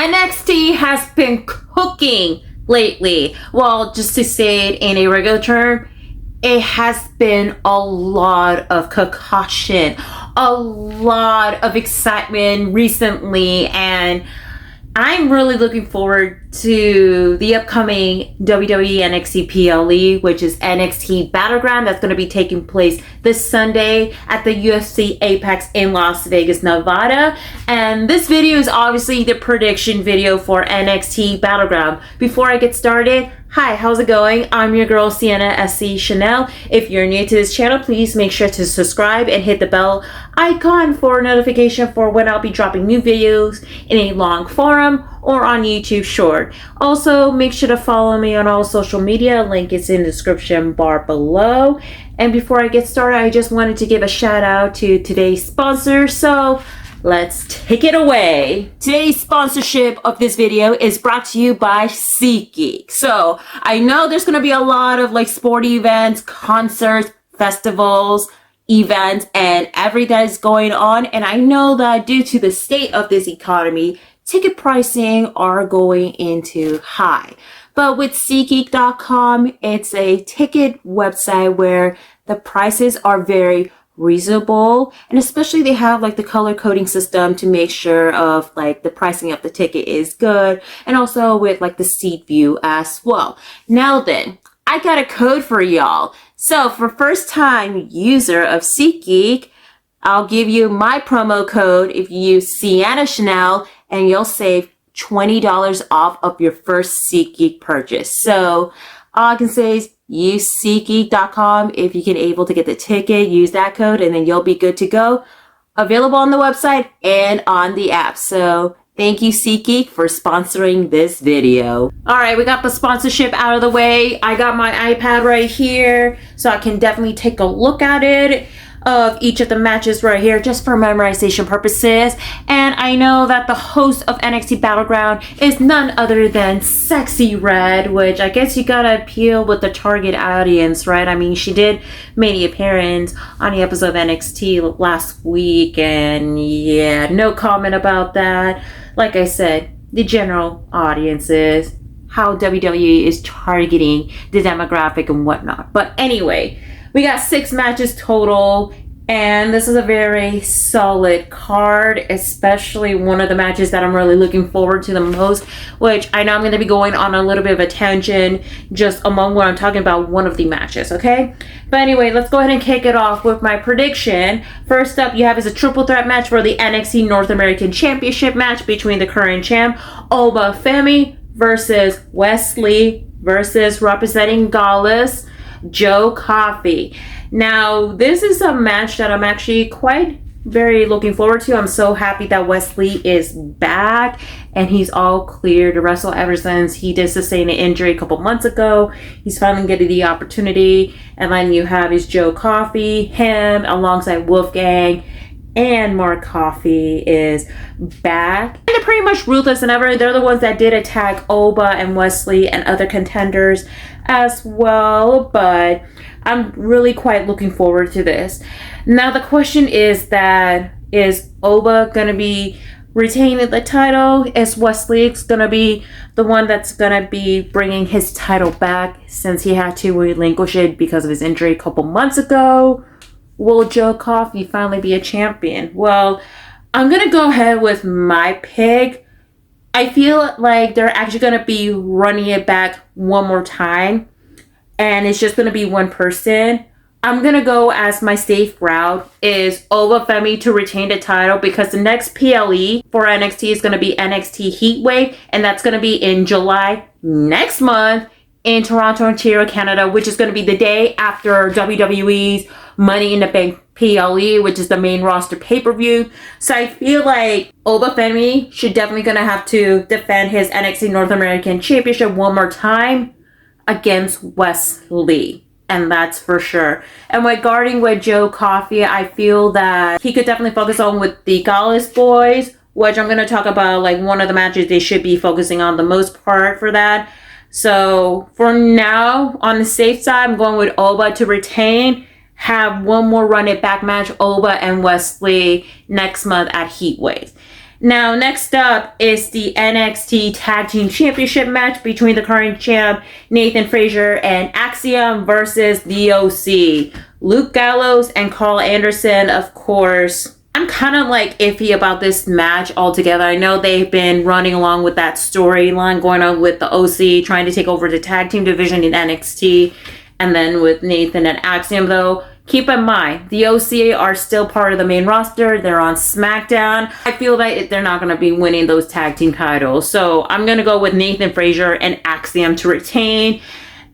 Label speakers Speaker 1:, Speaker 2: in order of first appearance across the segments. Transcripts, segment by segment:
Speaker 1: NXT has been cooking lately. Well, just to say it in a regular term, it has been a lot of concoction, a lot of excitement recently, and I'm really looking forward to the upcoming WWE NXT PLE, which is NXT Battleground. That's going to be taking place this Sunday at the UFC Apex in Las Vegas, Nevada. And this video is obviously the prediction video for NXT Battleground. Before I get started, hi, how's it going? I'm your girl, Sienna SC Chanel. If you're new to this channel, please make sure to subscribe and hit the bell icon for notification for when I'll be dropping new videos in a long forum or on YouTube short. Also, make sure to follow me on all social media. Link is in the description bar below. And before I get started, I just wanted to give a shout out to today's sponsor. So let's take it away. Today's sponsorship of this video is brought to you by SeatGeek. So I know there's going to be a lot of like sporty events, concerts, festivals, events, and everything that's going on. And I know that due to the state of this economy, ticket pricing are going into high. But with SeatGeek.com, it's a ticket website where the prices are very reasonable, and especially they have like the color coding system to make sure of like the pricing of the ticket is good, and also with like the seat view as well. Now then, I got a code for y'all. So for first time user of SeatGeek, I'll give you my promo code if you use Sienna Chanel, and you'll save $20 off of your first SeatGeek purchase. So all I can say is use SeatGeek.com if you can able to get the ticket, use that code, and then you'll be good to go. Available on the website and on the app. So thank you, SeatGeek, for sponsoring this video. All right, we got the sponsorship out of the way. I got my iPad right here, so I can definitely take a look at it of each of the matches right here just for memorization purposes. And I know that the host of NXT Battleground is none other than Sexy Red, which I guess you gotta appeal with the target audience, right? I mean, she did make an appearance on the episode of NXT last week, and yeah, no comment about that. Like I said, the general audiences, how WWE is targeting the demographic and whatnot. But anyway, we got 6 matches total, and this is a very solid card, especially one of the matches that I'm really looking forward to the most, which I know I'm going to be going on a little bit of a tangent just among what I'm talking about one of the matches, okay? But anyway, let's go ahead and kick it off with my prediction. First up, you have is a triple threat match for the NXT North American Championship match between the current champ, Oba Femi, versus Wesley, versus representing Gallus, Joe Coffey. Now, this is a match that I'm actually very looking forward to. I'm so happy that Wesley is back and he's all clear to wrestle ever since he did sustain an injury a couple months ago. He's finally getting the opportunity. And then you have is Joe Coffey, him alongside Wolfgang, and Mark Coffey is back. And they're pretty much ruthless and ever. They're the ones that did attack Oba and Wesley and other contenders as well. But I'm really quite looking forward to this. Now the question is that, is Oba going to be retaining the title? Is Wesley going to be the one that's going to be bringing his title back since he had to relinquish it because of his injury a couple months ago? Will Joe Coffey finally be a champion? Well, I'm going to go ahead with my pick. I feel like they're actually going to be running it back one more time, and it's just going to be one person. I'm going to go as my safe route is Oba Femi to retain the title, because the next PLE for NXT is going to be NXT Heatwave, and that's going to be in July next month in Toronto, Ontario, Canada, which is going to be the day after WWE's Money in the Bank PLE, which is the main roster pay-per-view. So I feel like Oba Femi should definitely going to have to defend his NXT North American Championship one more time against Wesley. And that's for sure. And regarding with Joe Coffey, I feel that he could definitely focus on with the Gallus boys, which I'm going to talk about like one of the matches they should be focusing on the most part for that. So for now, on the safe side, I'm going with Oba to retain, have one more run it back match, Oba and Wesley, next month at Heatwave. Now, next up is the NXT Tag Team Championship match between the current champ Nathan Frazier and Axiom versus the OC. Luke Gallows and Carl Anderson, of course. I'm kind of like iffy about this match altogether. I know they've been running along with that storyline going on with the OC trying to take over the tag team division in NXT, and then with Nathan and Axiom, though. Keep in mind, the OC are still part of the main roster. They're on SmackDown. I feel that they're not going to be winning those tag team titles. So I'm going to go with Nathan Frazier and Axiom to retain.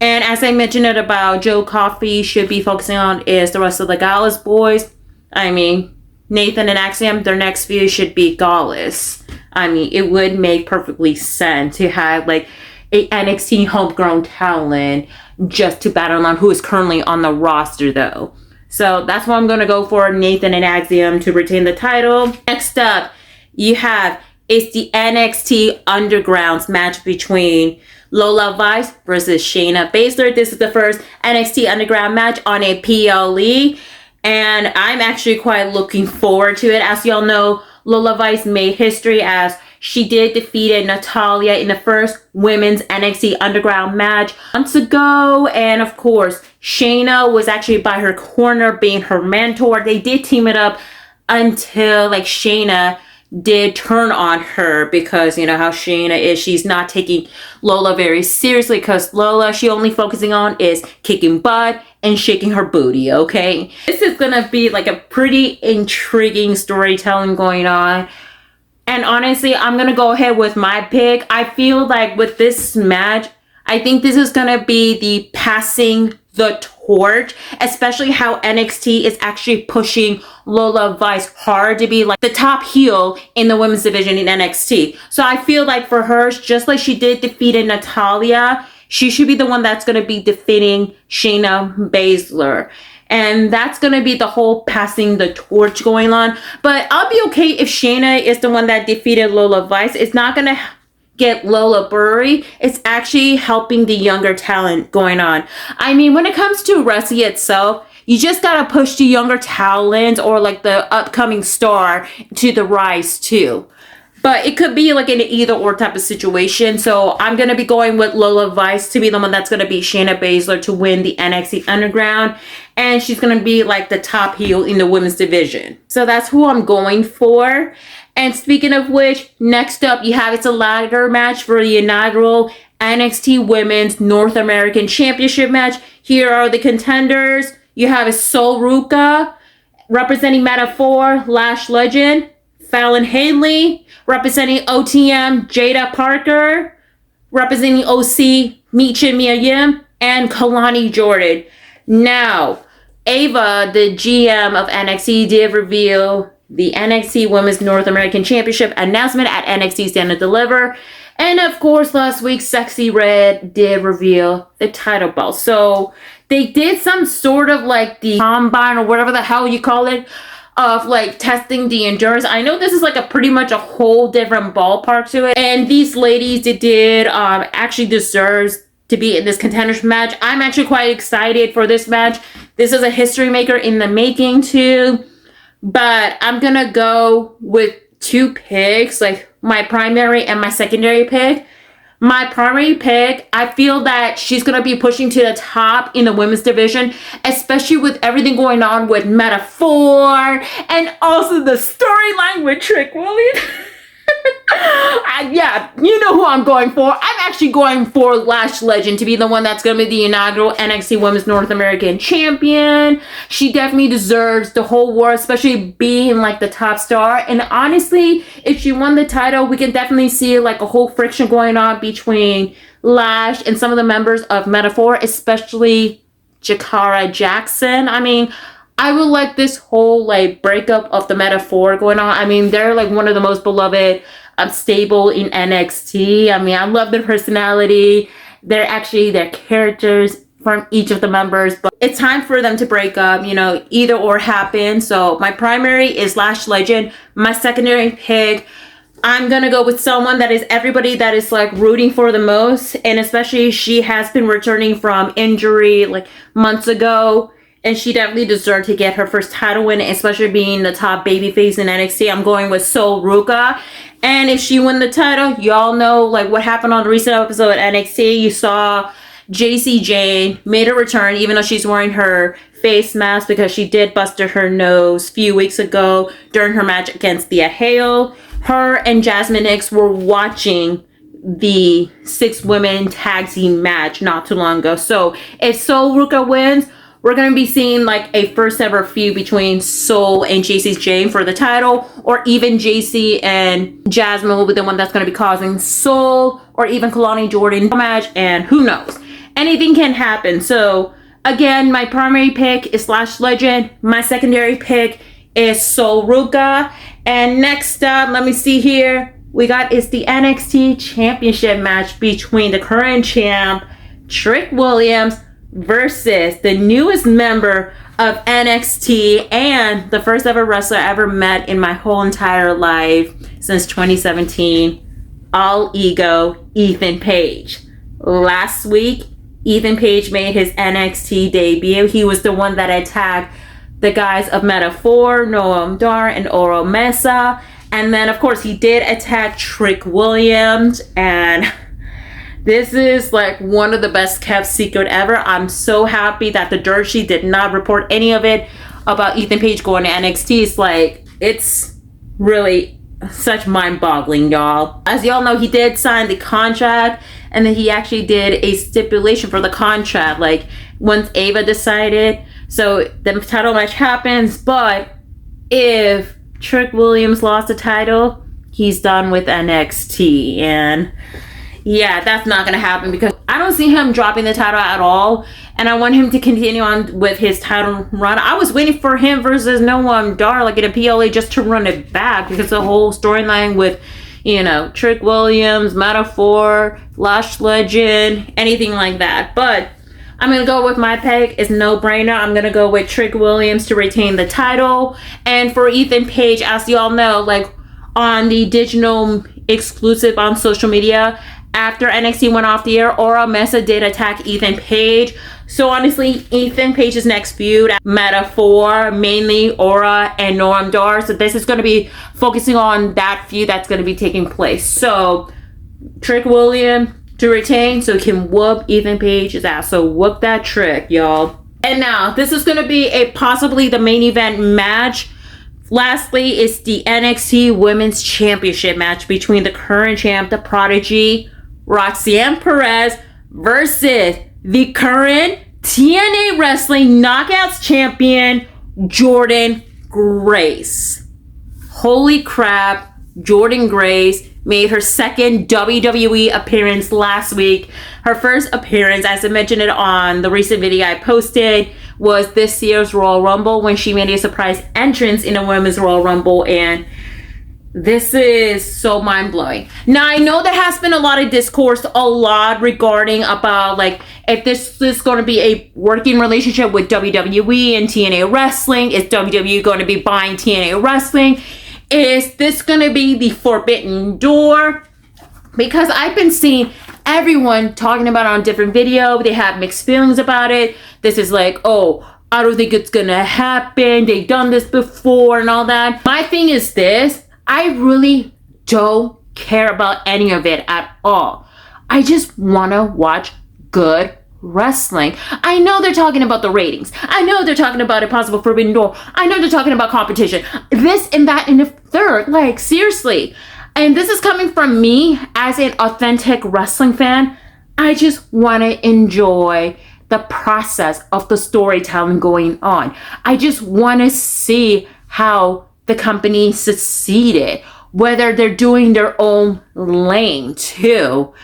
Speaker 1: And as I mentioned it about Joe Coffey should be focusing on is the rest of the Gallus boys. I mean, Nathan and Axiom, their next feud should be Gallus. I mean, it would make perfectly sense to have like a NXT homegrown talent just to Battleground, who is currently on the roster though. So that's what I'm going to go for, Nathan and Axiom to retain the title. Next up, you have it's the NXT Underground match between Lola Vice versus Shayna Baszler. This is the first NXT Underground match on a PLE, and I'm actually quite looking forward to it. As y'all know, Lola Vice made history as she did defeat Natalya in the first women's NXT Underground match months ago. And of course, Shayna was actually by her corner being her mentor. They did team it up until like Shayna did turn on her because you know how Shayna is. She's not taking Lola very seriously because Lola, she only focusing on is kicking butt and shaking her booty, okay? This is gonna be like a pretty intriguing storytelling going on. And honestly, I'm going to go ahead with my pick. I feel like with this match, I think this is going to be the passing the torch, especially how NXT is actually pushing Lola Vice hard to be like the top heel in the women's division in NXT. So I feel like for her, just like she did defeat Natalya, she should be the one that's going to be defeating Shayna Baszler. And that's going to be the whole passing the torch going on. But I'll be okay if Shayna is the one that defeated Lola Vice. It's not going to get Lola Burry. It's actually helping the younger talent going on. I mean, when it comes to wrestling itself, you just got to push the younger talent or like the upcoming star to the rise too. But it could be like an either or type of situation. So I'm going to be going with Lola Vice to be the one that's going to beat Shayna Baszler to win the NXT Underground. And she's going to be like the top heel in the women's division. So that's who I'm going for. And speaking of which, next up you have it's a ladder match for the inaugural NXT Women's North American Championship match. Here are the contenders. You have Sol Ruka representing Meta-4, Lash Legend. Fallon Henley representing OTM, Jada Parker representing OC, Michin Mia Yim, and Kalani Jordan. Now, Ava, the GM of NXT, did reveal the NXT Women's North American Championship announcement at NXT Stand and Deliver. And of course, last week, Sexy Red did reveal the title belt. So they did some sort of like the combine or whatever the hell you call it, of like testing the endurance. I know this is like a pretty much a whole different ballpark to it. And these ladies did actually deserves to be in this contenders match. I'm actually quite excited for this match. This is a history maker in the making too. But I'm gonna go with two picks, like my primary and my secondary pick. My primary pick, I feel that she's going to be pushing to the top in the women's division, especially with everything going on with Meta-4 and also the storyline with Trick Williams. Yeah, you know who I'm going for. I'm actually going for Lash Legend to be the one that's going to be the inaugural NXT Women's North American Champion. She definitely deserves the whole war, especially being like the top star. And honestly, if she won the title, we can definitely see like a whole friction going on between Lash and some of the members of Meta-4, especially Jakara Jackson. I mean, I would like this whole like breakup of the Meta-4 going on. I mean, they're like one of the most beloved stable in NXT. I mean, I love their personality. They're actually their characters from each of the members, but it's time for them to break up, you know, either or happen. So my primary is Lash Legend. My secondary pick, I'm gonna go with someone that is everybody that is like rooting for the most, and especially she has been returning from injury like months ago. and she definitely deserved to get her first title win, especially being the top babyface in NXT. I'm going with Sol Ruca. And if she win the title, y'all know like what happened on the recent episode of NXT. You saw JC Jane made a return, even though she's wearing her face mask because she did busted her nose a few weeks ago during her match against Thea Hale. Her and Jasmine X were watching the 6 women tag team match not too long ago. So if Sol Ruca wins, we're going to be seeing like a first ever feud between Sol and JC Jane for the title, or even JC and Jasmine will be the one that's going to be causing Sol or even Kalani Jordan match, and who knows, anything can happen. So again, my primary pick is Lash Legend. My secondary pick is Sol Ruca. And next up, let me see here, we got is the NXT Championship match between the current champ Trick Williams versus the newest member of NXT and the first ever wrestler I ever met in my whole entire life since 2017, All Ego, Ethan Page. Last week, Ethan Page made his NXT debut. He was the one that attacked the guys of Metaphor, Noam Dar, and Oro Mesa. And then, of course, he did attack Trick Williams, and this is like one of the best kept secret ever. I'm so happy that the dirt sheet did not report any of it about Ethan Page going to NXT. It's like, it's really such mind-boggling, y'all. As y'all know, he did sign the contract, and then he actually did a stipulation for the contract, like once Ava decided. So the title match happens, but if Trick Williams lost the title, he's done with NXT, and yeah, that's not gonna happen because I don't see him dropping the title at all, and I want him to continue on with his title run. I was waiting for him versus Noam Dar, like in a PLA, just to run it back because the whole storyline with, you know, Trick Williams, Metaphor, Lash Legend, anything like that. But I'm gonna go with my pick. It's no brainer. I'm gonna go with Trick Williams to retain the title, and for Ethan Page, as y'all know, like on the digital exclusive on social media, after NXT went off the air, Oro Mesa did attack Ethan Page. So honestly, Ethan Page's next feud, Metaphor, mainly Oro and Noam Dar. So this is going to be focusing on that feud that's going to be taking place. So Trick Williams to retain so he can whoop Ethan Page's ass. So whoop that Trick, y'all. And now, this is going to be a possibly the main event match. Lastly, it's the NXT Women's Championship match between the current champ, the Prodigy, Roxanne Perez, versus the current TNA Wrestling Knockouts champion, Jordynne Grace. Holy crap, Jordynne Grace made her second WWE appearance last week. Her first appearance, as I mentioned it on the recent video I posted, was this year's Royal Rumble when she made a surprise entrance in a Women's Royal Rumble, and this is so mind-blowing. Now, I know there has been a lot of discourse, a lot regarding about like if this is going to be a working relationship with WWE and TNA Wrestling. Is WWE going to be buying TNA Wrestling? Is this going to be the forbidden door? Because I've been seeing everyone talking about it on different video. They have mixed feelings about it. This is like, oh, I don't think it's going to happen. They've done this before and all that. My thing is this. I really don't care about any of it at all. I just want to watch good wrestling. I know they're talking about the ratings. I know they're talking about a possible forbidden door. I know they're talking about competition. This and that and the third. Like, seriously. And this is coming from me as an authentic wrestling fan. I just want to enjoy the process of the storytelling going on. I just want to see how the company succeeded, whether they're doing their own lane too.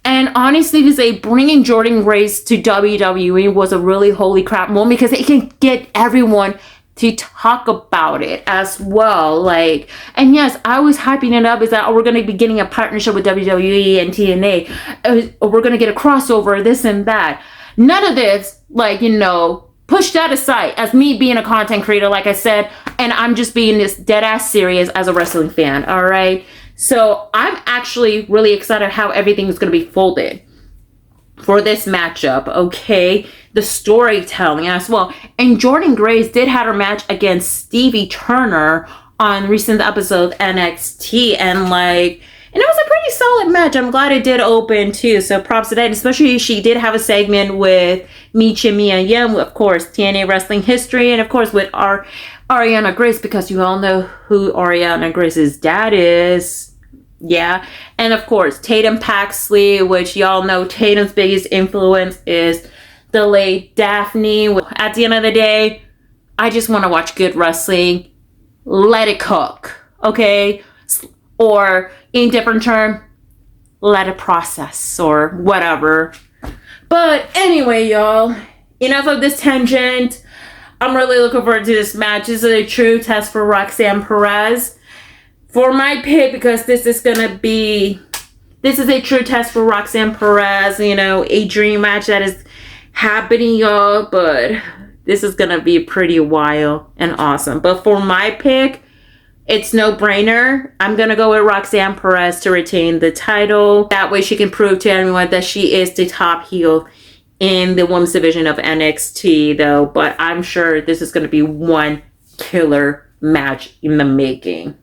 Speaker 1: And honestly, to say bringing Jordynne Grace to WWE was a really holy crap moment because it can get everyone to talk about it as well. Like, and yes, I was hyping it up is that we're going to be getting a partnership with WWE and TNA, or we're going to get a crossover, this and that. None of this, like, you know, push that aside as me being a content creator, like I said, and I'm just being this dead ass serious as a wrestling fan, all right? So I'm actually really excited how everything is going to be folded. for this matchup, okay? The storytelling as well. And Jordynne Grace did have her match against Stevie Turner on recent episode of NXT, and it was a pretty solid match. I'm glad it did open too. So props to that. Especially she did have a segment with Mia Yim, of course, TNA wrestling history, and of course with Ariana Grace, because you all know who Ariana Grace's dad is. Yeah. And of course, Tatum Paxley, which y'all know Tatum's biggest influence is the late Daphne. At the end of the day, I just want to watch good wrestling. Let it cook. Okay? Or in different term, let it process or whatever. But anyway, y'all, enough of this tangent. I'm really looking forward to this match. This is a true test for Roxanne Perez. For my pick, because this is a true test for Roxanne Perez, you know, a dream match that is happening, y'all, but this is gonna be pretty wild and awesome. But for my pick, it's no brainer. I'm gonna go with Roxanne Perez to retain the title. That way she can prove to everyone that she is the top heel in the women's division of NXT, though. But I'm sure this is gonna be one killer match in the making.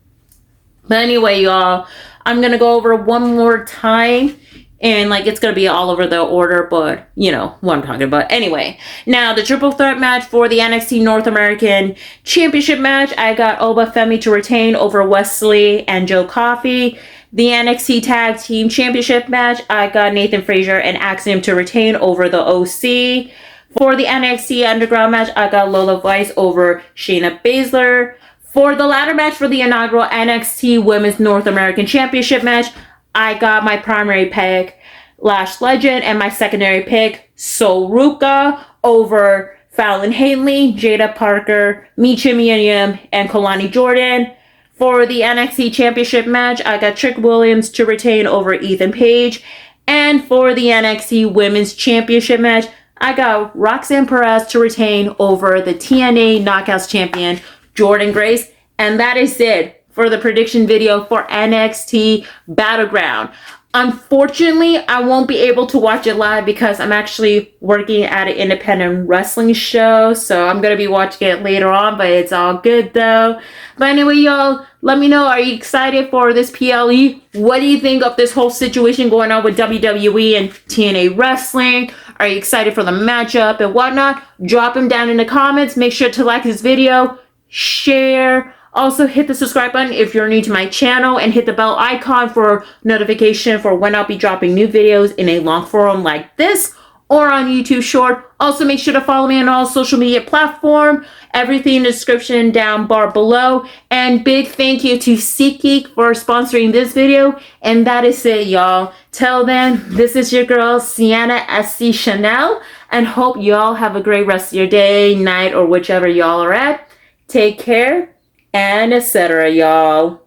Speaker 1: But anyway, y'all, I'm going to go over one more time. And, it's going to be all over the order, but you know what I'm talking about. Anyway, now the triple threat match for the NXT North American Championship match. I got Oba Femi to retain over Wesley and Joe Coffey. The NXT Tag Team Championship match. I got Nathan Frazier and Axiom to retain over the OC. For the NXT Underground match, I got Lola Vice over Shayna Baszler. For the ladder match for the inaugural NXT Women's North American Championship match, I got my primary pick, Lash Legend, and my secondary pick, Sol Ruka, over Fallon Henley, Jada Parker, Mia Yim, and Kalani Jordan. For the NXT Championship match, I got Trick Williams to retain over Ethan Page. And for the NXT Women's Championship match, I got Roxanne Perez to retain over the TNA Knockouts champion, Jordynne Grace. And that is it for the prediction video for NXT Battleground. Unfortunately, I won't be able to watch it live because I'm actually working at an independent wrestling show. So I'm going to be watching it later on, but it's all good though. But anyway, y'all, let me know, are you excited for this PLE? What do you think of this whole situation going on with WWE and TNA wrestling? Are you excited for the matchup and whatnot? Drop them down in the comments. Make sure to like this video, share. Also, hit the subscribe button if you're new to my channel and hit the bell icon for notification for when I'll be dropping new videos in a long form like this or on YouTube Short. Also, make sure to follow me on all social media platforms. Everything in the description down bar below. And big thank you to SeatGeek for sponsoring this video. And that is it, y'all. Till then, this is your girl, Sienna SC Chanel. And hope y'all have a great rest of your day, night, or whichever y'all are at. Take care. And etc., y'all.